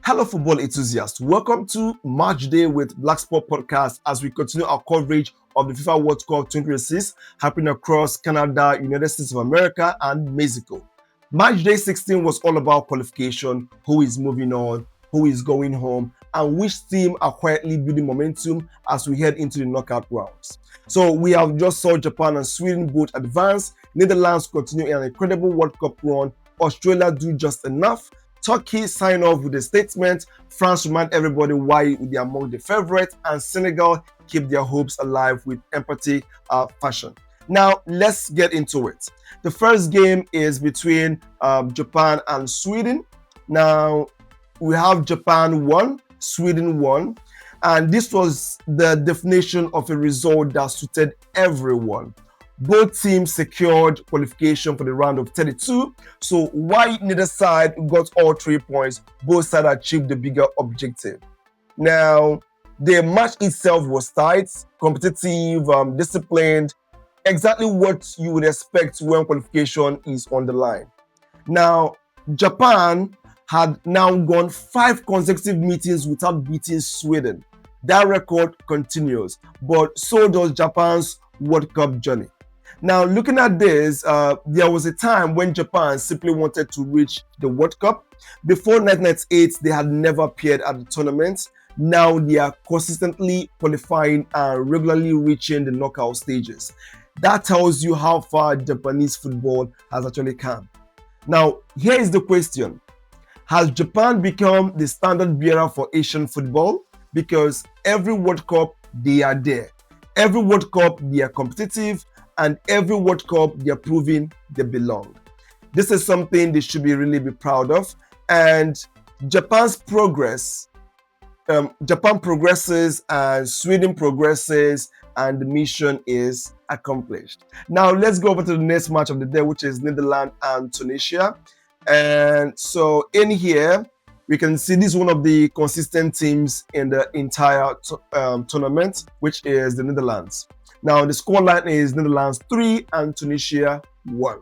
Hello, football enthusiasts. Welcome to Matchday with Blaqsport podcast as we continue our coverage of the FIFA World Cup 2026 happening across Canada, United States of America, and Mexico. Matchday 16 was all about qualification, who is moving on, who is going home, and which team are quietly building momentum as we head into the knockout rounds. So we have just saw Japan and Sweden both advance, Netherlands continue an incredible World Cup run, Australia do just enough, Turkey sign off with a statement, France remind everybody why they are among the favorites, and Senegal keep their hopes alive with empathy fashion. Now, let's get into it. The first game is between Japan and Sweden. Now, we have Japan 1, Sweden 1, and this was the definition of a result that suited everyone. Both teams secured qualification for the round of 32. So while neither side got all 3 points, both sides achieved the bigger objective. Now, the match itself was tight, competitive, disciplined, exactly what you would expect when qualification is on the line. Now, Japan had now gone 5 consecutive meetings without beating Sweden. That record continues, but so does Japan's World Cup journey. Now, looking at this, there was a time when Japan simply wanted to reach the World Cup. Before 1998, they had never appeared at the tournament. Now they are consistently qualifying and regularly reaching the knockout stages. That tells you how far Japanese football has actually come. Now, here is the question. Has Japan become the standard bearer for Asian football? Because every World Cup, they are there. Every World Cup, they are competitive. And every World Cup, they're proving they belong. This is something they should really be proud of. And Japan's progress, Japan progresses and Sweden progresses and the mission is accomplished. Now, let's go over to the next match of the day, which is Netherlands and Tunisia. And so in here, we can see this is one of the consistent teams in the entire tournament, which is the Netherlands. Now, the scoreline is Netherlands 3 and Tunisia 1.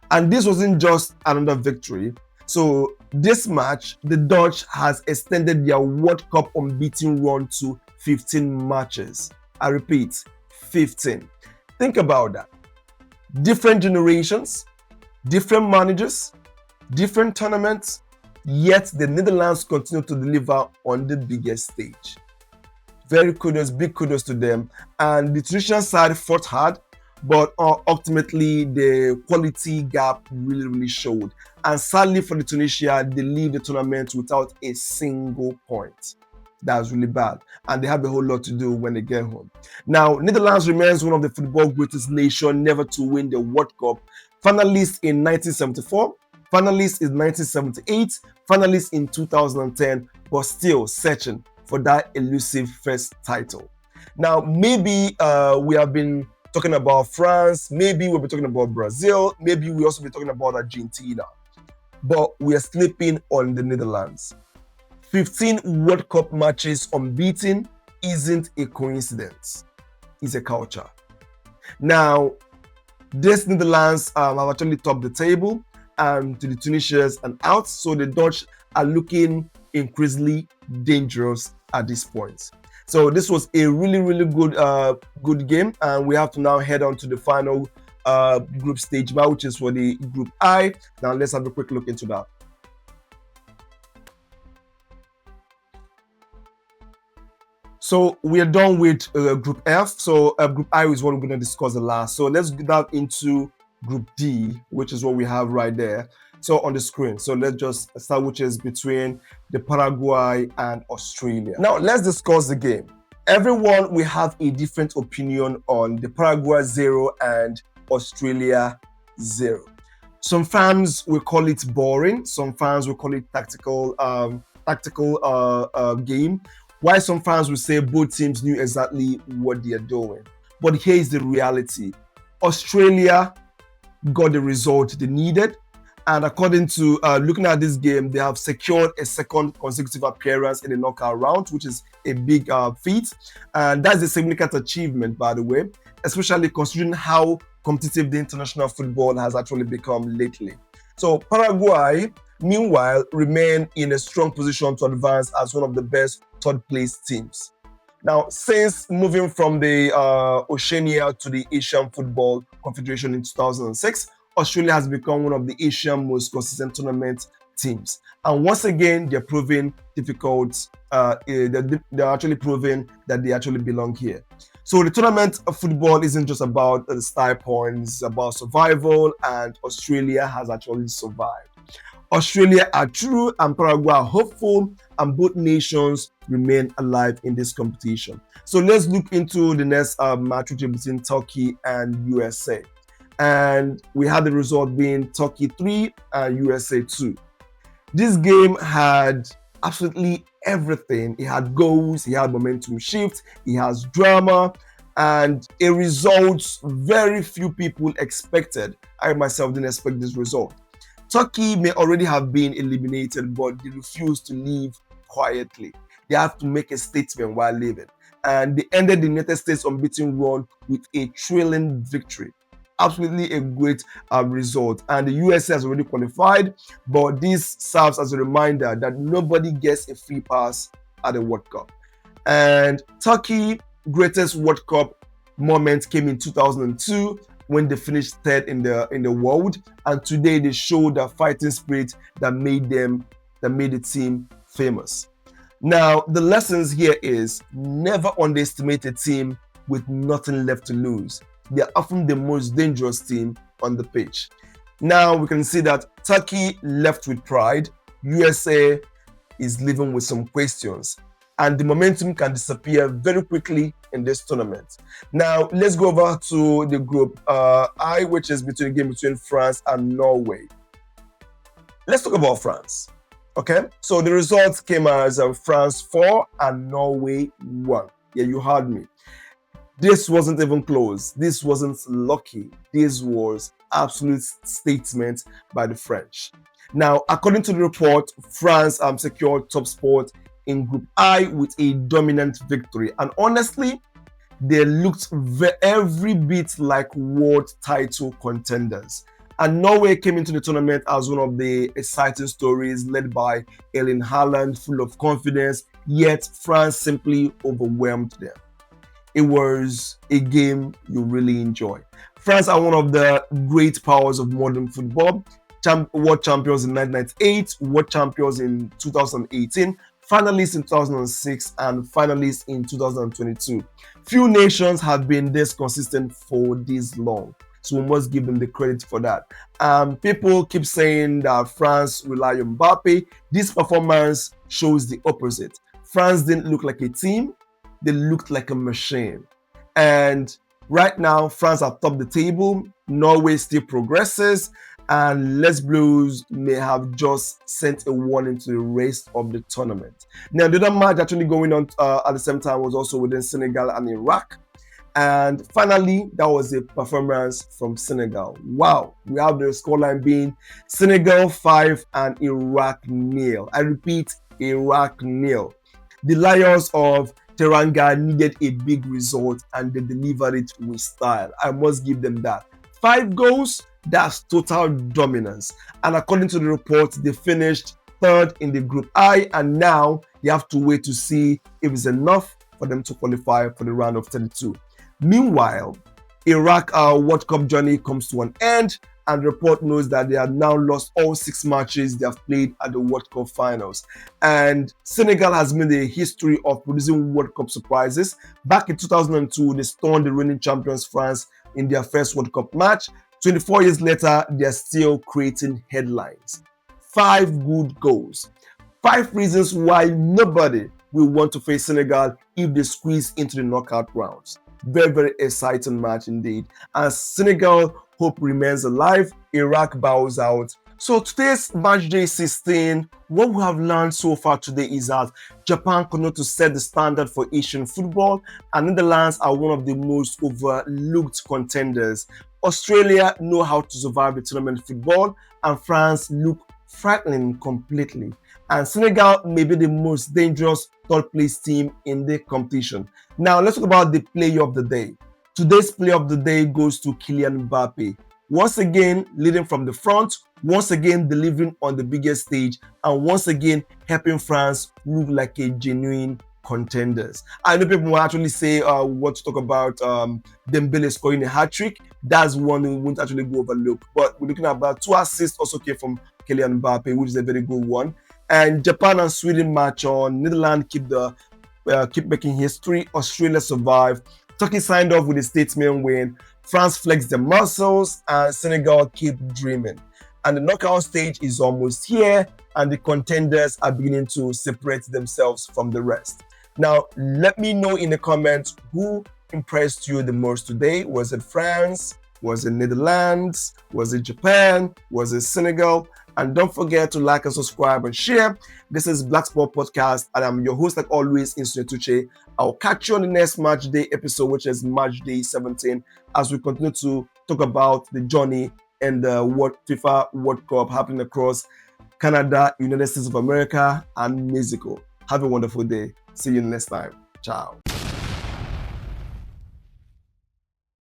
And this wasn't just another victory. So this match, the Dutch has extended their World Cup unbeaten run to 15 matches. I repeat, 15. Think about that. Different generations, different managers, different tournaments, yet the Netherlands continue to deliver on the biggest stage. Very kudos, big kudos to them. And the Tunisian side fought hard, but ultimately the quality gap really showed. And sadly for the Tunisia, they leave the tournament without a single point. That's really bad. And they have a whole lot to do when they get home. Now, Netherlands remains one of the football greatest nations never to win the World Cup. Finalist in 1974, finalist in 1978, finalist in 2010, but still searching for that elusive first title. Now, maybe we have been talking about France, maybe we'll be talking about Brazil, maybe we'll also be talking about Argentina, but we are sleeping on the Netherlands. 15 World Cup matches unbeaten isn't a coincidence, it's a culture. Now, this Netherlands have actually topped the table and to the Tunisians and out, so the Dutch are looking increasingly dangerous at this point. So this was a really good game, and we have to now head on to the final group stage match, which is for the Group I. Now let's have a quick look into that. So we are done with Group F. So Group I is what we're going to discuss the last. So let's dive into Group D, which is what we have right there. So on the screen. So let's just start, which is between the Paraguay and Australia. Now let's discuss the game. Everyone will have a different opinion on the Paraguay 0 and Australia 0. Some fans will call it boring. Some fans will call it tactical game. While some fans will say both teams knew exactly what they are doing. But here's the reality. Australia got the result they needed. And according to looking at this game, they have secured a second consecutive appearance in the knockout round, which is a big feat. And that's a significant achievement, by the way, especially considering how competitive the international football has actually become lately. So Paraguay meanwhile remain in a strong position to advance as one of the best third place teams. Now, since moving from the Oceania to the Asian Football Confederation in 2006, Australia has become one of the Asian most consistent tournament teams. And once again, they're proving difficult. They're actually proving that they actually belong here. So the tournament of football isn't just about the style points, it's about survival, and Australia has actually survived. Australia are true and Paraguay are hopeful, and both nations remain alive in this competition. So let's look into the next match, which is between Turkey and USA. And we had the result being Turkey 3 and USA 2. This game had absolutely everything. It had goals, it had momentum shift, it has drama, and a result very few people expected. I myself didn't expect this result. Turkey may already have been eliminated, but they refused to leave quietly. They have to make a statement while leaving. And they ended the United States unbeaten run with a thrilling victory. Absolutely a great result. And the USA has already qualified, but this serves as a reminder that nobody gets a free pass at the World Cup. And Turkey's greatest World Cup moment came in 2002, when they finished third in the world, and today they showed that fighting spirit that made the team famous. Now, the lessons here is never underestimate a team with nothing left to lose. They are often the most dangerous team on the pitch. Now we can see that Turkey left with pride, USA is living with some questions, and the momentum can disappear very quickly in this tournament. Now, let's go over to the group I, which is between a game between France and Norway. Let's talk about France. Okay, so the results came as France 4 and Norway 1. Yeah, you heard me. This wasn't even close. This wasn't lucky. This was absolute statement by the French. Now, according to the report, France secured top spot in Group I with a dominant victory. And honestly, they looked every bit like world title contenders. And Norway came into the tournament as one of the exciting stories, led by Erling Haaland, full of confidence, yet France simply overwhelmed them. It was a game you really enjoy. France are one of the great powers of modern football. World champions in 1998, world champions in 2018, finalists in 2006, and finalists in 2022. Few nations have been this consistent for this long, so we must give them the credit for that. People keep saying that France rely on Mbappe. This performance shows the opposite. France didn't look like a team, they looked like a machine. And right now, France are top the table, Norway still progresses, and Les Blues may have just sent a warning to the rest of the tournament. Now, the other match actually going on at the same time was also within Senegal and Iraq. And finally, that was a performance from Senegal. Wow, we have the scoreline being Senegal 5 and Iraq 0. I repeat, Iraq 0. The Lions of Teranga needed a big result and they delivered it with style. I must give them that. 5 goals, that's total dominance. And according to the report, they finished third in the Group I, and now you have to wait to see if it's enough for them to qualify for the round of 32. Meanwhile, Iraq World Cup journey comes to an end, and the report knows that they have now lost all 6 matches they have played at the World Cup finals. And Senegal has made a history of producing World Cup surprises. Back in 2002, they stunned the reigning champions France in their first World Cup match. 24 years later, they're still creating headlines. 5 good goals. 5 reasons why nobody will want to face Senegal if they squeeze into the knockout rounds. Very, very exciting match indeed. As Senegal hope remains alive, Iraq bows out. So today's Matchday 16, what we have learned so far today is that Japan continues to set the standard for Asian football, and Netherlands are one of the most overlooked contenders. Australia know how to survive the tournament football, and France look frightening completely. And Senegal may be the most dangerous third place team in the competition. Now let's talk about the player of the day. Today's player of the day goes to Kylian Mbappe. once again leading from the front, once again delivering on the biggest stage, and once again helping France look like a genuine contenders. I know people will actually say what to talk about Dembele scoring a hat-trick. That's one we won't actually go overlook. But we're looking at about 2 assists also came from Kylian Mbappe, which is a very good one. And Japan and Sweden match on. Netherlands keep making history. Australia survive. Turkey signed off with a statement win. France flexed their muscles, and Senegal keep dreaming. And the knockout stage is almost here, and the contenders are beginning to separate themselves from the rest. Now, let me know in the comments who impressed you the most today. Was it France? Was it Netherlands? Was it Japan? Was it Senegal? And don't forget to like and subscribe and share. This is Blaqsport Podcast, and I'm your host, like always, Insonet Uche. I'll catch you on the next Matchday episode, which is Matchday 17, as we continue to talk about the journey and the FIFA World Cup happening across Canada, United States of America, and Mexico. Have a wonderful day. See you next time. Ciao.